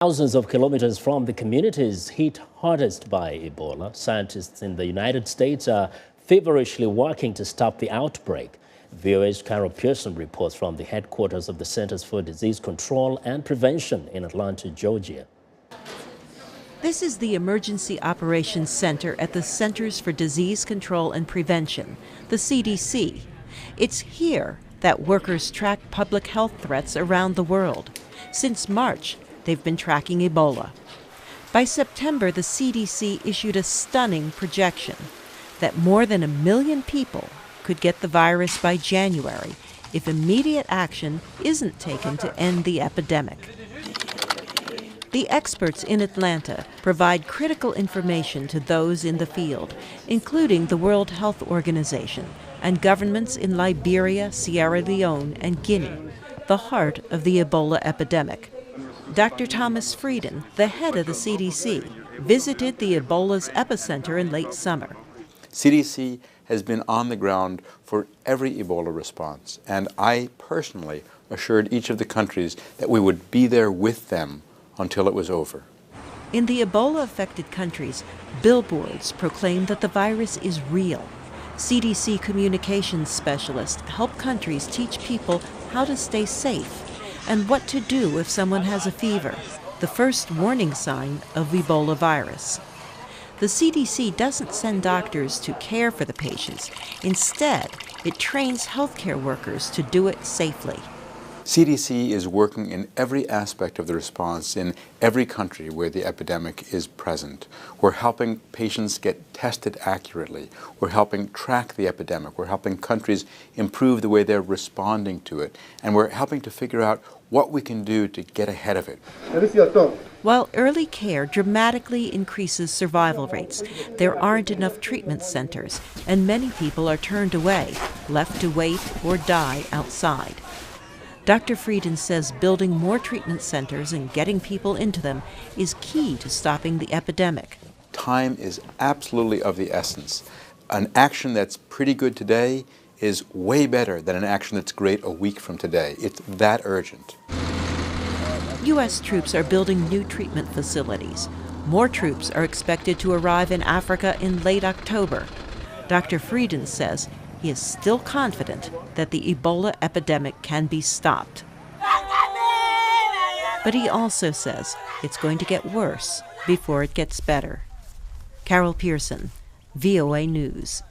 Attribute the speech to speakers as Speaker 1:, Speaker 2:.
Speaker 1: Thousands of kilometers from the communities hit hardest by Ebola, scientists in the United States are feverishly working to stop the outbreak. VOA's Carol Pearson reports from the headquarters of the Centers for Disease Control and Prevention in Atlanta, Georgia.
Speaker 2: This is the Emergency Operations Center at the Centers for Disease Control and Prevention, the CDC. It's here that workers track public health threats around the world. Since March, they've been tracking Ebola. By September, the CDC issued a stunning projection that more than 1 million people could get the virus by January if immediate action isn't taken to end the epidemic. The experts in Atlanta provide critical information to those in the field, including the World Health Organization and governments in Liberia, Sierra Leone, and Guinea, the heart of the Ebola epidemic. Dr. Thomas Frieden, the head of the CDC, visited the Ebola's epicenter in late summer.
Speaker 3: CDC has been on the ground for every Ebola response, and I personally assured each of the countries that we would be there with them until it was over.
Speaker 2: In the Ebola-affected countries, billboards proclaim that the virus is real. CDC communications specialists help countries teach people how to stay safe and what to do if someone has a fever, the first warning sign of Ebola virus. The CDC doesn't send doctors to care for the patients. Instead, it trains healthcare workers to do it safely.
Speaker 3: CDC is working in every aspect of the response in every country where the epidemic is present. We're helping patients get tested accurately. We're helping track the epidemic. We're helping countries improve the way they're responding to it. And we're helping to figure out what we can do to get ahead of it.
Speaker 2: While early care dramatically increases survival rates, there aren't enough treatment centers, and many people are turned away, left to wait or die outside. Dr. Frieden says building more treatment centers and getting people into them is key to stopping the epidemic.
Speaker 3: Time is absolutely of the essence. An action that's pretty good today is way better than an action that's great a week from today. It's that urgent.
Speaker 2: U.S. troops are building new treatment facilities. More troops are expected to arrive in Africa in late October. Dr. Frieden says he is still confident that the Ebola epidemic can be stopped. But he also says it's going to get worse before it gets better. Carol Pearson, VOA News.